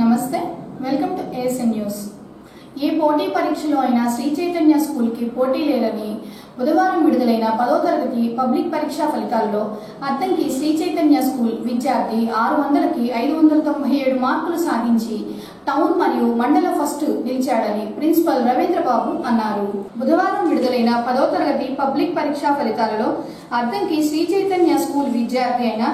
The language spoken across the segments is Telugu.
నమస్తే, వెల్కమ్ టు ఏఎస్ఎన్ న్యూస్. ఏ పోటీ పరీక్షలో అయినా శ్రీ చైతన్య స్కూల్కి పోటీ లేదని బుధవారం విడుదలైన 10వ తరగతి పబ్లిక్ పరీక్షా ఫలితాల్లో అద్దంకి శ్రీ చైతన్య స్కూల్ విద్యార్థి 600కి 597 మార్కులు సాధించి టౌన్ మరియు మండల ఫస్ట్ నిలిచాడని ప్రిన్సిపల్ రవీంద్రబాబు అన్నారు. బుధవారం విడుదలైన 10వ తరగతి పబ్లిక్ పరీక్షా ఫలితాలలో అద్దంకి శ్రీ చైతన్య స్కూల్ విద్యార్థి అయిన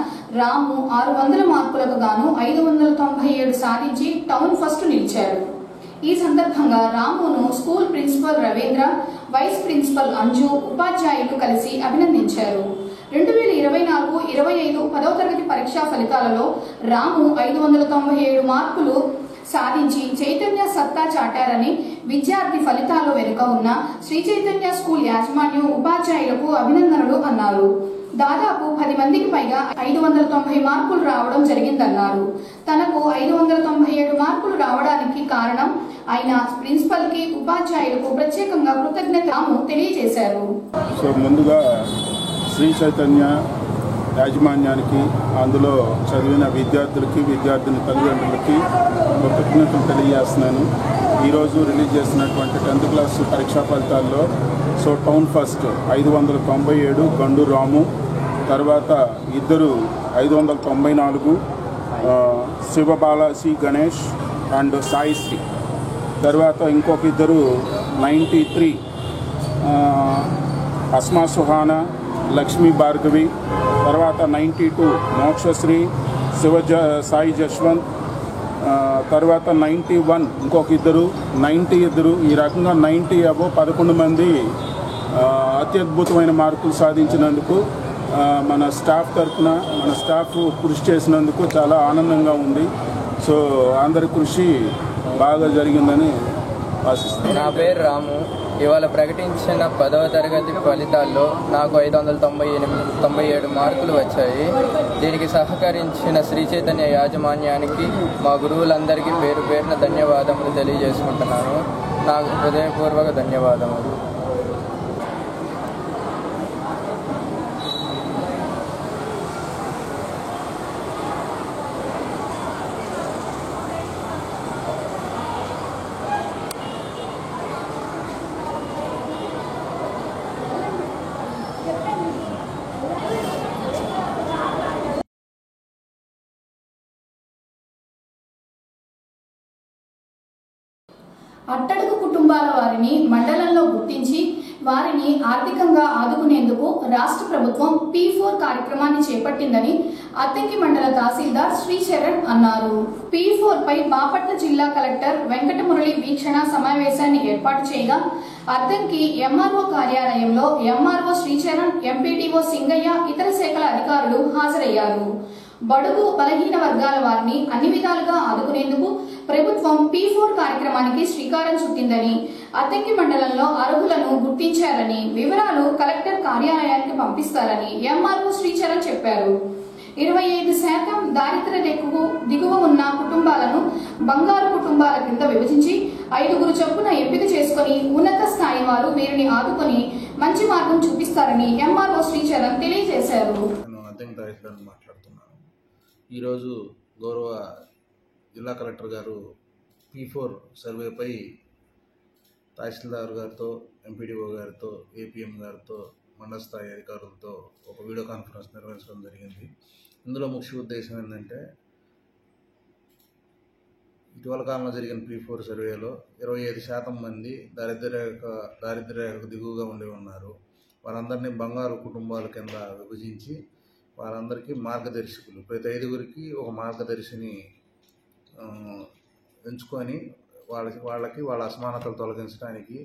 రాము 600 మార్కులకు గాను 597 సాధించి టౌన్ ఫస్ట్ నిలిచాడు. ఈ సందర్భంగా రామును school principal Ravindra, vice principal Anju, ఉపాధ్యాయులు కలిసి అభినందించారు. 2024-25 10వ తరగతి పరీక్షా ఫలితాలలో రాము 597 మార్కులు సాధించి చైతన్య సత్తా చాటారని విద్యార్థి ఫలితాల్లో వెనుక ఉన్న శ్రీ చైతన్య స్కూల్ యాజమాన్యం, ఉపాధ్యాయులకు అభినందనలు అన్నారు. దాదాపు 10 మందికి పైగా 590 మార్కులు రావడం జరిగిందన్నారు. తనకు 597 మార్కులు రావడానికి కారణం ఆయన ప్రిన్సిపల్ కి, ఉపాధ్యాయులకు ప్రత్యేకంగా కృతజ్ఞతలు తెలియజేశారు. ముందుగా శ్రీ చైతన్య యాజమాన్యానికి, అందులో చదివిన విద్యార్థులకి, విద్యార్థిని తల్లిదండ్రులకి కృతజ్ఞతలు తెలియజేస్తున్నాను. ఈరోజు రిలీజ్ చేసినటువంటి 10th క్లాస్ పరీక్షా ఫలితాల్లో టౌన్ ఫస్ట్ 597 గండు రాము, తర్వాత ఇద్దరు 594 శివబాలాజీ గణేష్ అండ్ సాయిశ్రీ, తర్వాత ఇంకొక ఇద్దరు 93 అస్మా సుహానా, లక్ష్మీ భార్గవి, తర్వాత 92 మోక్షశ్రీ, సాయి జశ్వంత్, తర్వాత 91 ఇంకొక ఇద్దరు, 90 ఈ రకంగా 90 అబో 11 మంది అత్యద్భుతమైన మార్కులు సాధించినందుకు మన స్టాఫ్ తరఫున, మన స్టాఫ్ కృషి చేసినందుకు చాలా ఆనందంగా ఉంది. అందరి కృషి బాగా జరిగిందని ఆశిస్తున్నాను. నా పేరు రాము. ఇవాళ ప్రకటించిన 10వ తరగతి ఫలితాల్లో నాకు 597 మార్కులు వచ్చాయి. దీనికి సహకరించిన శ్రీ చైతన్య యాజమాన్యానికి, మా గురువులందరికీ పేరు పేరున ధన్యవాదములు తెలియజేసుకుంటున్నాను. నాకు హృదయపూర్వక ధన్యవాదములు. అట్టడుగు కుటుంబాల వారిని మండలంలో గుర్తించి వారిని ఆర్థికంగా ఆదుకునేందుకు రాష్ట్ర ప్రభుత్వం P4 కార్యక్రమాన్ని చేపట్టిందని అద్దంకి మండల తహసీల్దార్ శ్రీచరణ్ అన్నారు. P4 పై బాపట్ల జిల్లా కలెక్టర్ వెంకటమురళి వీక్షణ సమావేశాన్ని ఏర్పాటు చేయగా అద్దంకి ఎంఆర్ఓ కార్యాలయంలో ఎంఆర్ఓ శ్రీచరణ్, ఎంపీడీఓ సింగయ్య, ఇతర శాఖల అధికారులు హాజరయ్యారు. బడుగు బలహీన వర్గాల వారిని అన్ని విధాలుగా ఆదుకునేందుకు ప్రభుత్వం P4 కార్యక్రమానికి శ్రీకారం చుట్టిందని, అద్దంకి మండలంలో అర్హులను గుర్తించారని, వివరాలు కలెక్టర్ కార్యాలయానికి పంపిస్తారని ఎంఆర్ఓ శ్రీచరణ్ చెప్పారు. 25% దారిద్ర్య రేఖకు దిగువ ఉన్న కుటుంబాలను బంగారు కుటుంబాల కింద విభజించి 5గురు చొప్పున ఎంపిక చేసుకుని ఉన్నత స్థాయి వారు వీరిని ఆదుకొని మంచి మార్గం చూపిస్తారని ఎంఆర్ఓ శ్రీచరణ్ తెలియజేశారు. ఈరోజు గౌరవ జిల్లా కలెక్టర్ గారు P4 సర్వేపై తహసీల్దార్ గారితో, ఎంపీడీఓ గారితో, ఏపీఎం గారితో, మండల స్థాయి అధికారులతో ఒక వీడియో కాన్ఫరెన్స్ నిర్వహించడం జరిగింది. ఇందులో ముఖ్య ఉద్దేశం ఏంటంటే, ఇటీవల కాలంలో జరిగిన P4 సర్వేలో 25% మంది దారిద్ర్య రేఖకు దిగువగా ఉండి ఉన్నారు. వారందరినీ బంగారు కుటుంబాల కింద విభజించి వారందరికీ మార్గదర్శకులు, ప్రతి 5గురికి ఒక మార్గదర్శిని ఎంచుకొని వాళ్ళకి వాళ్ళ అసమానతలు తొలగించడానికి,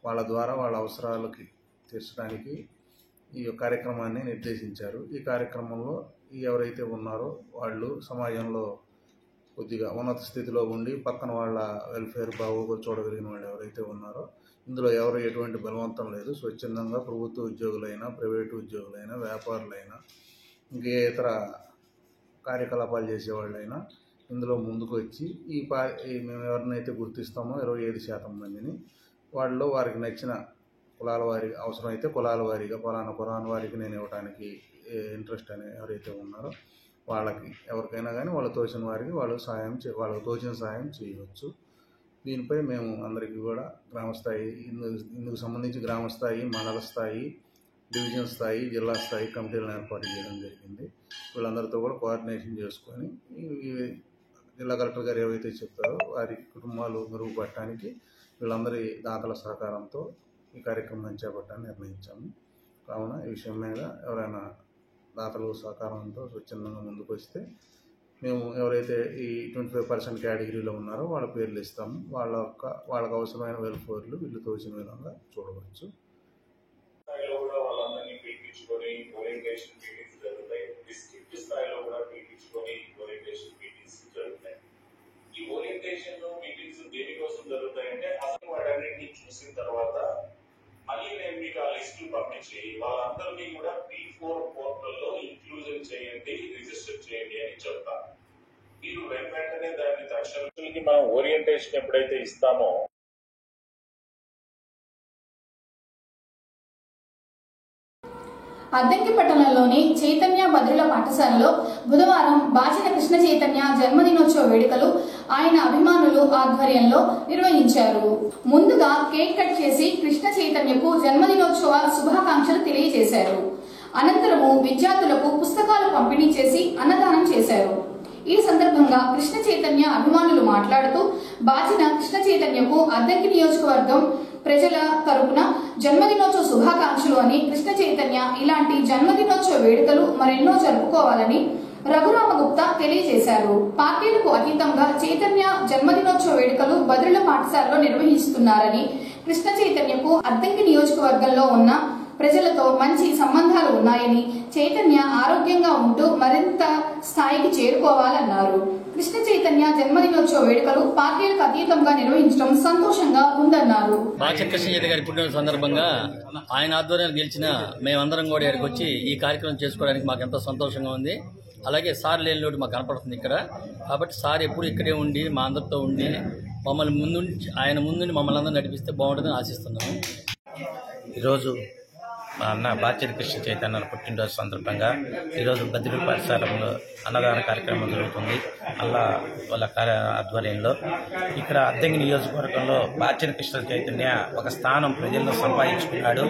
వాళ్ళ ద్వారా వాళ్ళ అవసరాలకి తీర్చడానికి ఈ కార్యక్రమాన్ని నిర్దేశించారు. ఈ కార్యక్రమంలో ఎవరైతే ఉన్నారో వాళ్ళు సమాజంలో కొద్దిగా ఉన్నత స్థితిలో ఉండి పక్కన వాళ్ళ వెల్ఫేర్ బాగోగులు చూడగలిగిన వాళ్ళు ఎవరైతే ఉన్నారో, ఇందులో ఎవరు ఎటువంటి బలవంతం లేదు. స్వచ్ఛందంగా ప్రభుత్వ ఉద్యోగులైనా, ప్రైవేటు ఉద్యోగులైనా, వ్యాపారులైనా, ఇంకే ఇతర కార్యకలాపాలు చేసేవాళ్ళైనా ఇందులో ముందుకు వచ్చి మేము ఎవరినైతే గుర్తిస్తామో 25% మందిని, వాళ్ళలో వారికి నచ్చిన కులాల వారి అవసరమైతే కులాల వారీగా పలానా కులాల వారికి నేను ఇవ్వడానికి ఇంట్రెస్ట్ అని ఎవరైతే ఉన్నారో వాళ్ళకి ఎవరికైనా కానీ వాళ్ళు తోచిన వారికి వాళ్ళు వాళ్ళకి తోచిన సాయం చేయవచ్చు. దీనిపై మేము అందరికీ కూడా గ్రామస్థాయి ఇందుకు సంబంధించి గ్రామస్థాయి, మండల స్థాయి, డివిజన్ స్థాయి, జిల్లా స్థాయి కమిటీలను ఏర్పాటు చేయడం జరిగింది. వీళ్ళందరితో కూడా కోఆర్డినేషన్ చేసుకొని ఈ జిల్లా కలెక్టర్ గారు ఏవైతే చెప్పారో వారి కుటుంబాలు మెరుగుపడటానికి వీళ్ళందరి దాతల సహకారంతో ఈ కార్యక్రమాన్ని చేపట్టాలని నిర్ణయించాము. కావున ఈ విషయం మీద ఎవరైనా దాతలు సహకారంతో స్వచ్ఛందంగా ముందుకు వస్తే మేము ఎవరైతే ఈ 25% కేటగిరీలో ఉన్నారో వాళ్ళ పేర్లు ఇస్తాము. వాళ్ళకు అవసరమైన వెల్ఫేర్లు వీళ్ళు తోచిన విధంగా చూడవచ్చు. వాళ్ళందరినీ పిలిపించుకొని ఓరియంటేషన్ మీటింగ్స్ జరుగుతాయి. డిస్ట్రిక్ట్ స్థాయిలో కూడా పిలిపించుకొని ఓరియంటేషన్ మీటింగ్స్ జరుగుతాయి. ఈ ఓరియంటేషన్ మీటింగ్స్ దేనికోసం జరుగుతాయంటే అసలు వాటన్నింటినీ చూసిన తర్వాత మళ్ళీ నేను మీకు ఆ లిస్టులు పంపించి వాళ్ళందరినీ కూడా P4 పోర్టల్లో ఇంక్లూజన్ చేయండి, రిజిస్టర్ చేయండి అని చెప్తాను. మీరు వెంటనే దాన్ని తక్షణానికి మనం ఓరియంటేషన్ ఎప్పుడైతే ఇస్తామో అద్దంకి పట్టణంలోని చైతన్య బద్రుల పాఠశాలలో బుధవారం బాచిన కృష్ణ చైతన్య జన్మదినోత్సవ వేడుకలు ఆయన అభిమానులు ఆధ్వర్యంలో నిర్వహించారు. ముందుగా కేక్ కట్ చేసి కృష్ణ చైతన్యకు జన్మదినోత్సవ శుభాకాంక్షలు తెలియజేశారు. అనంతరము విద్యార్థులకు పుస్తకాలు పంపిణీ చేసి అన్నదానం చేశారు. ఈ సందర్భంగా కృష్ణ చైతన్య అభిమానులు మాట్లాడుతూ బాచిన కృష్ణ చైతన్యకు అద్దంకి నియోజకవర్గం ప్రజల తరపున జన్మదినోత్సవ శుభాకాంక్షలు అని, కృష్ణ చైతన్య ఇలాంటి జన్మదినోత్సవ వేడుకలు మరెన్నో జరుపుకోవాలని రఘురామగుప్తా తెలియజేశారు. పార్టీలకు అతీతంగా చైతన్య జన్మదినోత్సవ వేడుకలు బద్రుల పాఠశాలలో నిర్వహిస్తున్నారని, కృష్ణ చైతన్యకు అద్దంకి నియోజకవర్గంలో ఉన్న ప్రజలతో మంచి సంబంధాలు ఉన్నాయని, చైతన్య ఆరోగ్యంగా ఉంటూ మరింత స్థాయికి చేరుకోవాలన్నారు. కృష్ణ చైతన్య జన్మదినోత్సవ వేడుకలు పార్టీలకు అతీతంగా నిర్వహించడం సంతోషంగా ఉందన్నారు. బాచిన కృష్ణ చైతన్య గారి పుట్టినరోజు సందర్భంగా ఆయన ఆధ్వర్యంలో గెలిచిన మేమందరం కూడా ఇక్కడికి వచ్చి ఈ కార్యక్రమం చేసుకోవడానికి మాకు ఎంతో సంతోషంగా ఉంది. అలాగే సార్ లేని లోటు మాకు కనపడుతుంది ఇక్కడ. కాబట్టి సార్ ఎప్పుడు ఇక్కడే ఉండి మా అందరితో ఉండి మమ్మల్ని ఆయన ముందుండి మమ్మల్ని అందరూ నడిపిస్తే బాగుంటుందని ఆశిస్తున్నాము. ఈరోజు మా అన్న బాచిన కృష్ణ చైతన్య పుట్టినరోజు సందర్భంగా ఈరోజు బద్రుల పాఠశాలలో అన్నదాన కార్యక్రమం జరుగుతుంది. అలా వాళ్ళ ఆధ్వర్యంలో ఇక్కడ అద్దంకి నియోజకవర్గంలో బాచిన కృష్ణ చైతన్య ఒక స్థానం ప్రజల్లో సంపాదించుకున్నాడు.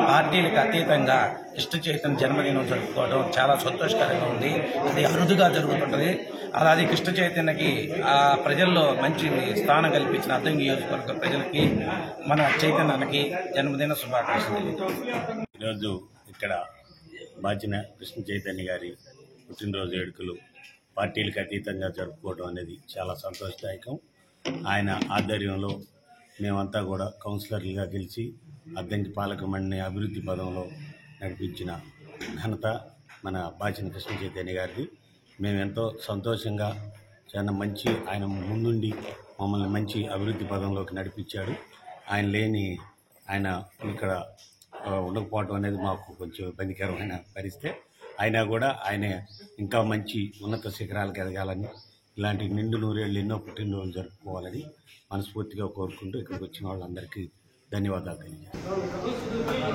పార్టీలకు అతీతంగా కృష్ణ చైతన్య జన్మదినం జరుపుకోవడం చాలా సంతోషకరంగా ఉంది. అది అరుదుగా జరుగుతుంటుంది. అలాగే కృష్ణ చైతన్యకి ఆ ప్రజల్లో మంచి స్థానం కల్పించిన అద్దంకి నియోజకవర్గ ప్రజలకి మన చైతన్యానికి జన్మదిన శుభాకాంక్షలు. ఈరోజు ఇక్కడ బాచిన కృష్ణ చైతన్య గారి పుట్టినరోజు వేడుకలు పార్టీలకు అతీతంగా జరుపుకోవడం అనేది చాలా సంతోషదాయకం. ఆయన ఆధ్వర్యంలో మేమంతా కూడా కౌన్సిలర్లుగా గెలిచి అద్దంకి పాలక మండలిని అభివృద్ధి పదంలో నడిపించిన ఘనత మన బాచిన కృష్ణ చైతన్య గారిది. మేము ఎంతో సంతోషంగా చాలా మంచి ఆయన ముందుండి మమ్మల్ని మంచి అభివృద్ధి పదంలోకి నడిపించాడు. ఆయన ఇక్కడ ఉండకపోవడం అనేది మాకు కొంచెం ఇబ్బందికరమైన పరిస్థితి. అయినా కూడా ఆయన ఇంకా మంచి ఉన్నత శిఖరాలకు ఎదగాలని, ఇలాంటి నిండు నూరేళ్ళు ఎన్నో పుట్టినరోజులు జరుపుకోవాలని మనస్ఫూర్తిగా కోరుకుంటూ ఇక్కడికి వచ్చిన వాళ్ళందరికీ ధన్యవాదాలు తెలియజేస్తాను.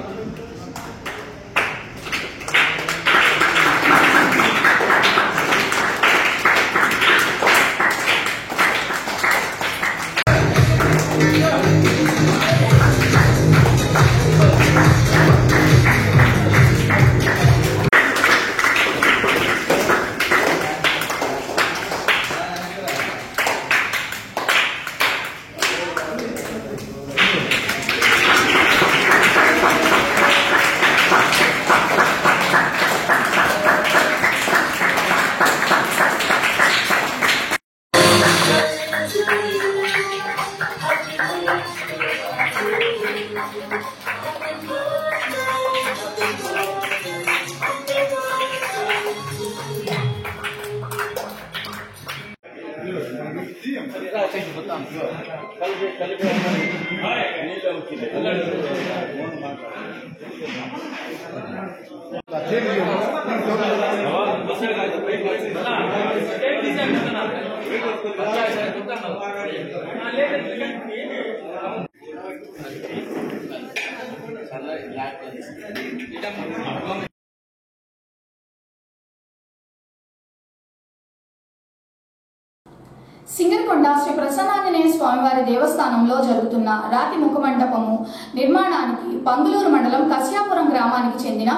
సింగరకొండ శ్రీ ప్రసన్నాంజనేయ స్వామివారి దేవస్థానంలో జరుగుతున్న రాతి ముఖమండపము నిర్మాణానికి పంగులూరు మండలం కశ్యాపురం గ్రామానికి చెందిన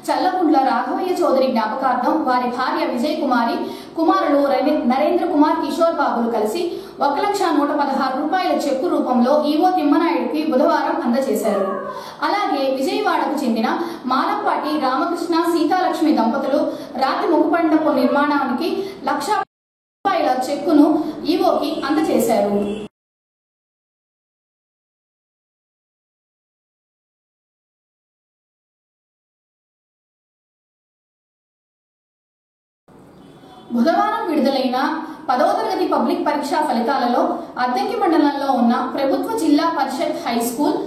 చల్లగుండ్ల రాఘవయ్య చౌదరి జ్ఞాపకార్థం వారి భార్య విజయ్ కుమారి కుమారులు నరేంద్ర కుమార్ కిషోర్ బాబులు కలిసి 1,116,000 రూపాయల చెక్కు రూపంలో ఈవో తిమ్మనాయుడికి బుధవారం అందజేశారు. అలాగే విజయవాడకు చెందిన మాలంపాటి రామకృష్ణ సీతాలక్ష్మి దంపతులు రాతి ముఖమండపం నిర్మాణానికి 1,00,000 రూపాయల చెక్కును ఈవోకి అందజేశారు. బుధవారం విడుదలైన 10వ తరగతి పబ్లిక్ పరీక్షా ఫలితాలలో అద్దంకి మండలంలో ఉన్న ప్రభుత్వ జిల్లా పరిషత్ హై స్కూల్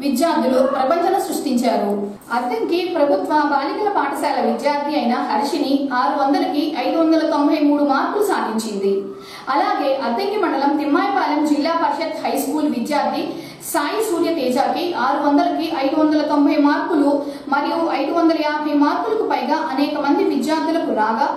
విద్యార్థులు ప్రపంచన సృష్టించారు. అద్దంకి ప్రభుత్వ బాలికల పాఠశాల విద్యార్థి అయిన హర్షిని 600కి 593 మార్కులు సాధించింది. అలాగే అద్దంకి మండలం తిమ్మాయిపాలెం జిల్లా పరిషత్ హై స్కూల్ విద్యార్థి సాయి సూర్య తేజకి 600కి 590 మార్కులు మరియు 550 మార్కులకు పైగా అనేక మంది విద్యార్థులకు రాగా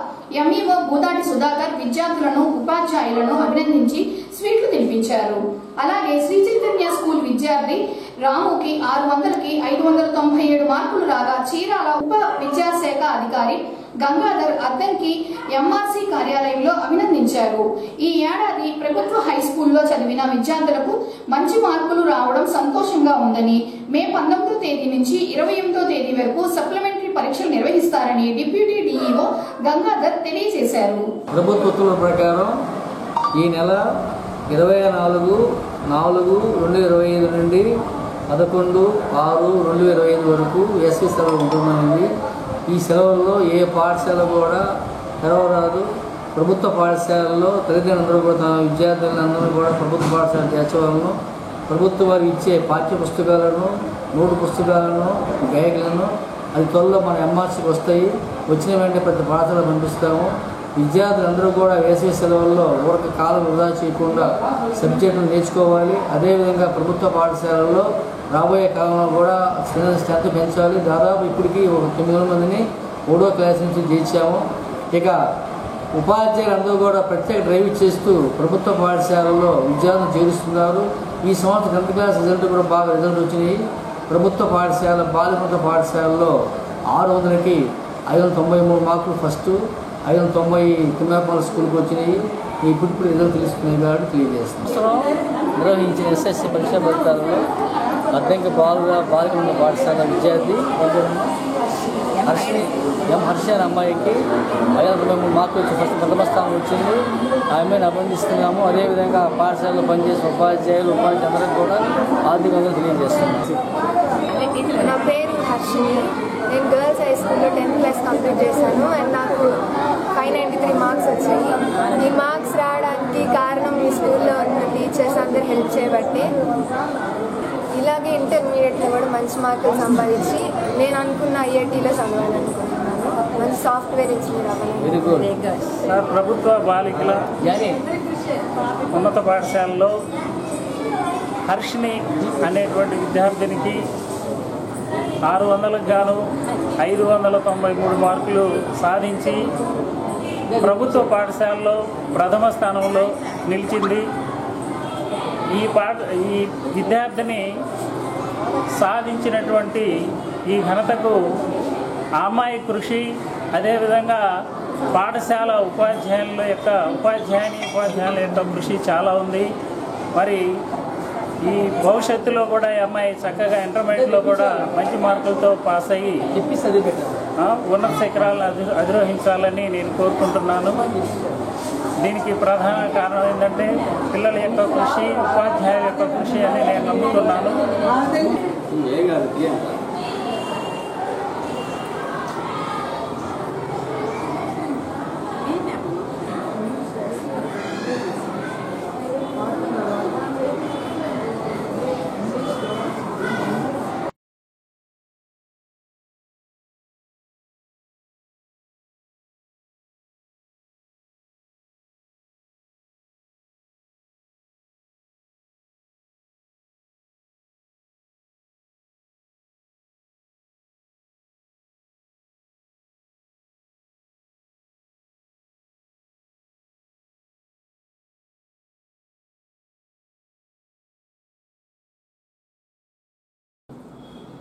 ఎంఈఓ బూదాటి సుధాకర్ విద్యార్థులను ఉపాధ్యాయులను అభినందించి స్వీట్లు తినిపించారు. అలాగే శ్రీ చైతన్య స్కూల్ విద్యార్థి రాముకి 600కి 597 మార్కులు రాగా చీరాల ఉప విద్యాశాఖ అధికారి గంగాధర్ అద్దంకి ఎంఆర్సీ కార్యాలయంలో అభినందించారు. ఈ ఏడాది ప్రభుత్వ హై స్కూల్లో చదివిన విద్యార్థులకు మంచి మార్కులు రావడం సంతోషంగా ఉందని, మే 19వ తేదీ నుంచి 28వ తేదీ వరకు సప్లిమెంటరీ పరీక్షలు నిర్వహిస్తారని డిప్యూటీ డిఈఓ గంగాధర్ తెలియజేశారు. ప్రభుత్వ ఉత్తర్వుల ప్రకారం ఈ నెల 24/4/2025 నుండి 11/6/2025 వరకు వేసవి సెలవు ఉంటుందనేది. ఈ సెలవుల్లో ఏ పాఠశాల కూడా తెరవరాదు. ప్రభుత్వ పాఠశాలలో తల్లిదండ్రులందరూ కూడా తమ విద్యార్థులందరూ కూడా ప్రభుత్వ పాఠశాల చేర్చవాలను, ప్రభుత్వం వారు ఇచ్చే పాఠ్య పుస్తకాలను, నోటు పుస్తకాలను, బ్యాగులను అది త్వరలో మన ఎంఆర్సీకి వస్తాయి. వచ్చిన వెంటనే ప్రతి పాఠశాల పంపిస్తాము. విద్యార్థులందరూ కూడా వేసవి సెలవుల్లో ఊరక కాలం వృధా చేయకుండా సబ్జెక్టులు నేర్చుకోవాలి. అదేవిధంగా ప్రభుత్వ పాఠశాలల్లో రాబోయే కాలంలో కూడా స్ట్రెంత్ పెంచాలి. దాదాపు ఇప్పటికీ ఒక 900 మందిని 3వ క్లాస్ నుంచి చేర్చాము. ఇక ఉపాధ్యాయులందరూ కూడా ప్రత్యేక డ్రైవ్ చేస్తూ ప్రభుత్వ పాఠశాలలో విద్యార్థులు చేరుస్తున్నారు. ఈ సంవత్సరం 10th క్లాస్ రిజల్ట్ కూడా బాగా రిజల్ట్ వచ్చినాయి. ప్రభుత్వ పాఠశాల బాలికల పాఠశాలలో 600కి 593 మార్కులు ఫస్ట్, 590 తిమ్మాయిపాలెం స్కూల్కి వచ్చినాయి. ఇప్పుడు రిజల్ట్ తెలుస్తున్నాయి కాబట్టి తెలియజేస్తున్నాం. నిర్వహించిన ఎస్ఎస్సి పరీక్షా ఫలితాలలో అద్దంకి బాలికల పాఠశాల విద్యార్థి హర్షి అనే అమ్మాయికి 593 మార్కులు వచ్చి ఫస్ట్ ప్రథమ స్థానం వచ్చింది. ఆమెను అభినందిస్తున్నాము. అదేవిధంగా పాఠశాలలో పనిచేసే ఉపాధ్యాయులందరికీ కూడా ఆర్థికంగా తెలియజేస్తున్నాము. నా పేరు హర్షిని. నేను గర్ల్స్ హై స్కూల్లో 10th క్లాస్ కంప్లీట్ చేశాను అండ్ నాకు 593 మార్క్స్ వచ్చాయి. ఈ మార్క్స్ రావడానికి కారణం మీ స్కూల్లో ఉన్న టీచర్స్ అందరూ హెల్ప్ చేయబట్టి. ఇలాగే ఇంటర్మీడియట్లో కూడా మంచి మార్కులు సంపాదించి నేను అనుకున్న ఐఐటీలో చదవాలనుకుంటున్నాను. మంచి సాఫ్ట్వేర్ ఇంజనీర్ అవ్వాలని. ప్రభుత్వ బాలికల ఉన్నత పాఠశాలలో హర్షిని అనేటువంటి విద్యార్థినికి 600కు గాను 593 మార్కులు సాధించి ప్రభుత్వ పాఠశాలలో ప్రథమ స్థానంలో నిలిచింది. ఈ విద్యార్థిని సాధించినటువంటి ఈ ఘనతకు ఆ అమ్మాయి కృషి, అదేవిధంగా పాఠశాల ఉపాధ్యాయుల యొక్క కృషి చాలా ఉంది. మరి ఈ భవిష్యత్తులో కూడా ఈ అమ్మాయి చక్కగా ఇంటర్మీడియట్లో కూడా మంచి మార్కులతో పాస్ అయ్యి ఉన్నత శిఖరాలను అధిరోహించాలని నేను కోరుకుంటున్నాను. దీనికి ప్రధాన కారణం ఏంటంటే పిల్లల యొక్క కృషి, ఉపాధ్యాయుల యొక్క కృషి అని నేను నమ్ముతున్నాను.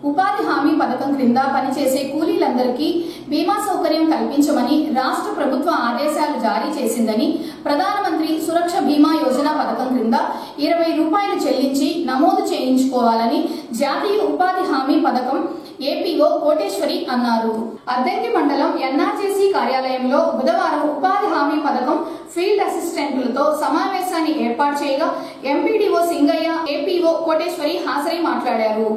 ఉపాధి హామీ పథకం క్రింద పనిచేసే కూలీలందరికీ బీమా సౌకర్యం కల్పించమని రాష్ట్ర ప్రభుత్వం ఆదేశాలు జారీ చేసిందని, ప్రధానమంత్రి సురక్ష బీమా యోజన పథకం క్రింద 20 రూపాయలు చెల్లించి నమోదు చేయించుకోవాలని జాతీయ ఉపాధి హామీ పథకం ఏపీఓ కోటేశ్వరి అన్నారు. అద్దంకి మండలం ఎన్ఆర్జేసీ కార్యాలయంలో బుధవారం ఉపాధి హామీ పథకం ఫీల్డ్ అసిస్టెంట్లతో సమావేశాన్ని ఏర్పాటు చేయగా ఎంపీడీఓ సింగయ్య, ఏపీఓ కోటేశ్వరి హాజరై మాట్లాడారు.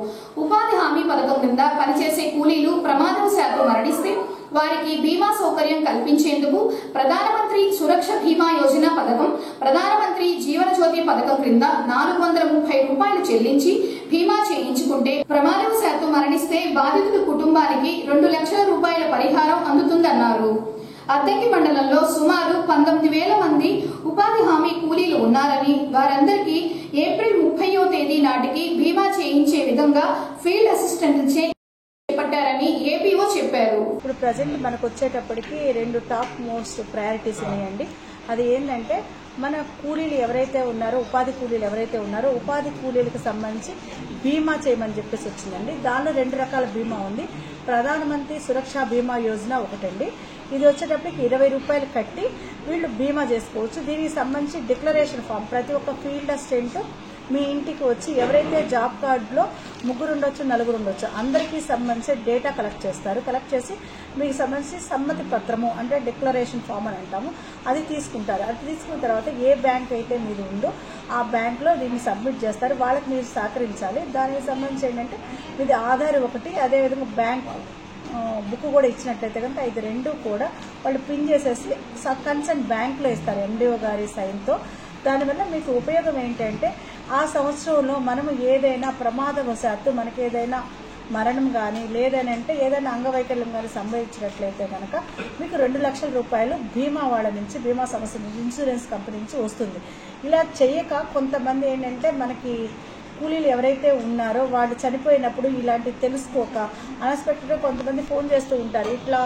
ఉపాధి హామీ పథకం కింద పనిచేసే కూలీలు ప్రమాదవశాత్తు మరణిస్తే వారికి బీమా సౌకర్యం కల్పించేందుకు ప్రధానమంత్రి సురక్ష బీమా యోజన పథకం, ప్రధానమంత్రి జీవన జ్యోతి పథకం క్రింద 430 రూపాయలు చెల్లించి బీమా చేయించుకుంటే ప్రమాదవశాత్తు మరణిస్తే బాధితుడి కుటుంబానికి 2 లక్షల రూపాయల పరిహారం అందుతుందన్నారు. అద్దంకి మండలంలో సుమారు 19,000 మంది ఉపాధి హామీ కూలీలు ఉన్నారని, వారందరికీ ఏప్రిల్ 30వ తేదీ నాటికి బీమా చేయించే విధంగా ఫీల్డ్ అసిస్టెంట్లచే చేపట్టారని ఏపీఓ చెప్పారు. ఇప్పుడు ప్రజెంట్ మనకు వచ్చేటప్పటికి 2 టాప్ మోస్ట్ ప్రయారిటీస్ ఉన్నాయండి. అది ఏంటంటే మన కూలీలు ఎవరైతే ఉన్నారో, ఉపాధి కూలీలు ఎవరైతే ఉన్నారో, ఉపాధి కూలీలకు సంబంధించి బీమా చేయమని చెప్పేసి వచ్చిందండి. దానిలో 2 రకాల బీమా ఉంది. ప్రధానమంత్రి సురక్ష బీమా యోజన ఒకటండి. ఇది వచ్చేటప్పటికి 20 రూపాయలు కట్టి వీళ్ళు బీమా చేసుకోవచ్చు. దీనికి సంబంధించి డిక్లరేషన్ ఫామ్ ప్రతి ఒక్క ఫీల్డ్ అసిస్టెంట్ మీ ఇంటికి వచ్చి ఎవరైతే జాబ్ కార్డులో 3 ఉండొచ్చు, 4 ఉండొచ్చు, అందరికీ సంబంధించి డేటా కలెక్ట్ చేస్తారు. కలెక్ట్ చేసి మీకు సంబంధించి సమ్మతి పత్రము అంటే డిక్లరేషన్ ఫామ్ అని అంటాము, అది తీసుకుంటారు. అది తీసుకున్న తర్వాత ఏ బ్యాంక్ అయితే మీది ఉందో ఆ బ్యాంక్లో దీన్ని సబ్మిట్ చేస్తారు. వాళ్ళకి మీరు సహకరించాలి. దానికి సంబంధించి ఏంటంటే మీది ఆధార్ ఒకటి, అదేవిధంగా బ్యాంక్ బుక్ కూడా ఇచ్చినట్లయితే కనుక ఇది 2 కూడా వాళ్ళు పిన్ చేసేసి కన్సర్న్ బ్యాంక్లో ఇస్తారు ఎండిఓ గారి సైన్తో. దానివల్ల మీకు ఉపయోగం ఏంటంటే ఆ సంవత్సరంలో మనము ఏదైనా ప్రమాదవశాత్తు మనకి ఏదైనా మరణం కానీ లేదనంటే ఏదైనా అంగవైకల్యం కానీ సంభవించినట్లయితే కనుక మీకు 2 లక్షల రూపాయలు బీమా వాళ్ళ నుంచి, బీమా సంస్థ నుంచి, ఇన్సూరెన్స్ కంపెనీ నుంచి వస్తుంది. ఇలా చేయక కొంతమంది ఏంటంటే మనకి కూలీలు ఎవరైతే ఉన్నారో వాళ్ళు చనిపోయినప్పుడు ఇలాంటివి తెలుసుకోక అన్ఎక్స్పెక్టెడ్గా కొంతమంది ఫోన్ చేస్తూ ఉంటారు, ఇట్లా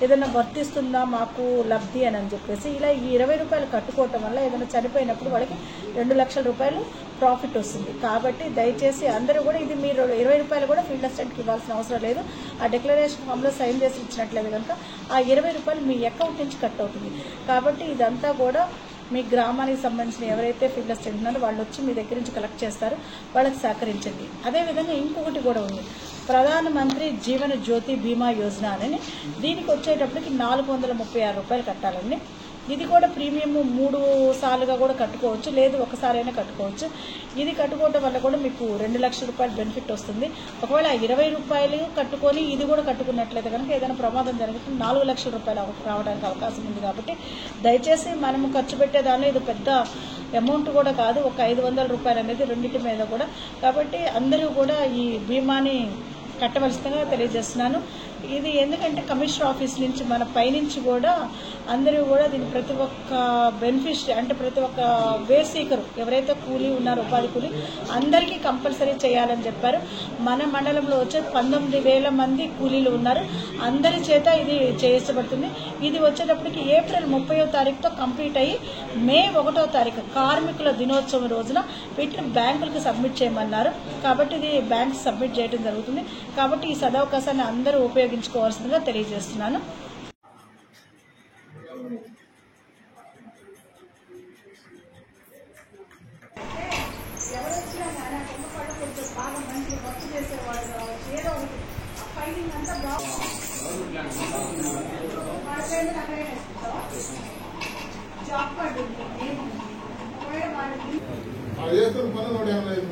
ఏదైనా వర్తిస్తుందా మాకు లబ్ధి అని చెప్పేసి. ఇలా ఈ 20 రూపాయలు కట్టుకోవటం వల్ల ఏదైనా చనిపోయినప్పుడు వాళ్ళకి 2 లక్షల రూపాయలు ప్రాఫిట్ వస్తుంది. కాబట్టి దయచేసి అందరూ కూడా ఇది మీరు 20 రూపాయలు కూడా ఫీల్డ్ అసిస్టెంట్కి ఇవ్వాల్సిన అవసరం లేదు. ఆ డిక్లరేషన్ ఫామ్లో సైన్ చేసి ఇచ్చినట్లయితే కనుక ఆ 20 రూపాయలు మీ అకౌంట్ నుంచి కట్ అవుతుంది. కాబట్టి ఇదంతా కూడా మీ గ్రామానికి సంబంధించిన ఎవరైతే ఫీల్డ్ అసిస్టెంట్ ఉన్నారో వాళ్ళు వచ్చి మీ దగ్గర నుంచి కలెక్ట్ చేస్తారు, వాళ్ళకి సహకరించండి. అదేవిధంగా ఇంకొకటి కూడా ఉంది, ప్రధానమంత్రి జీవన జ్యోతి బీమా యోజన అని. దీనికి వచ్చేటప్పటికి 436 రూపాయలు కట్టాలండి. ఇది కూడా ప్రీమియం 3 సార్లుగా కూడా కట్టుకోవచ్చు, లేదు ఒకసారైనా కట్టుకోవచ్చు. ఇది కట్టుకోవడం వల్ల కూడా మీకు 2 లక్షల రూపాయలు బెనిఫిట్ వస్తుంది. ఒకవేళ 20 రూపాయలు కట్టుకొని ఇది కూడా కట్టుకున్నట్లయితే కనుక ఏదైనా ప్రమాదం జరిగితే 4 లక్షల రూపాయలు రావడానికి అవకాశం ఉంది. కాబట్టి దయచేసి మనము ఖర్చు పెట్టే దానిలో ఇది పెద్ద అమౌంట్ కూడా కాదు, ఒక 500 రూపాయలు అనేది రెండింటి మీద కూడా. కాబట్టి అందరూ కూడా ఈ బీమాని కట్టవలసిందిగా తెలియజేస్తున్నాను. ఇది ఎందుకంటే కమిషనర్ ఆఫీస్ నుంచి మన పైనుంచి కూడా అందరూ కూడా దీన్ని ప్రతి ఒక్క బెనిఫిషరీ అంటే ప్రతి ఒక్క వేసీకరు ఎవరైతే కూలీ ఉన్నారో ఉపాధి కూలీ అందరికీ కంపల్సరీ చేయాలని చెప్పారు. మన మండలంలో వచ్చే 19,000 మంది కూలీలు ఉన్నారు, అందరి చేత ఇది చేయించబడుతుంది. ఇది వచ్చేటప్పటికి ఏప్రిల్ 30వ తారీఖుతో కంప్లీట్ అయ్యి మే 1వ తారీఖు కార్మికుల దినోత్సవం రోజున వీటిని బ్యాంకులకు సబ్మిట్ చేయమన్నారు. కాబట్టి ఇది బ్యాంక్ సబ్మిట్ చేయడం జరుగుతుంది. కాబట్టి ఈ సదవకాశాన్ని అందరూ ఉపయోగించుకోవాల్సిందిగా తెలియజేస్తున్నాను.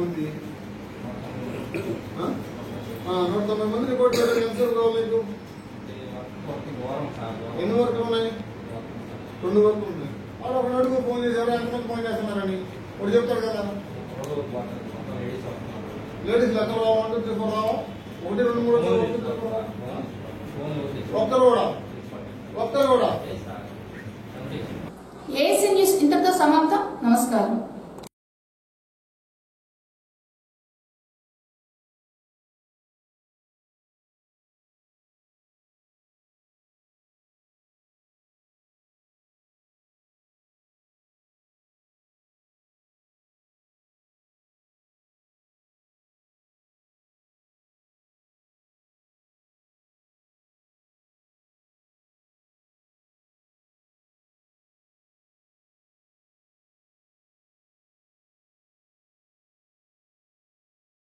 మంది 190 మంది రిపోర్ట్ చేయడానికి ఎంత కావాలి మీకు? ఎన్ని వర్కులు ఉన్నాయి? 2 వర్కులు ఉన్నాయి. వాళ్ళు ఒక అడుగు ఫోన్ చేశారు, ఎంతమంది ఫోన్ చేస్తున్నారని ఒకటి చెప్తాడు కదా. లేడీస్ లెక్క రావాలంటే తీసుకురావా, 1, 2, 3 ఒక్కరు కూడా ఏసీ న్యూస్ ఇంతటితో సమాప్తం. నమస్కారం.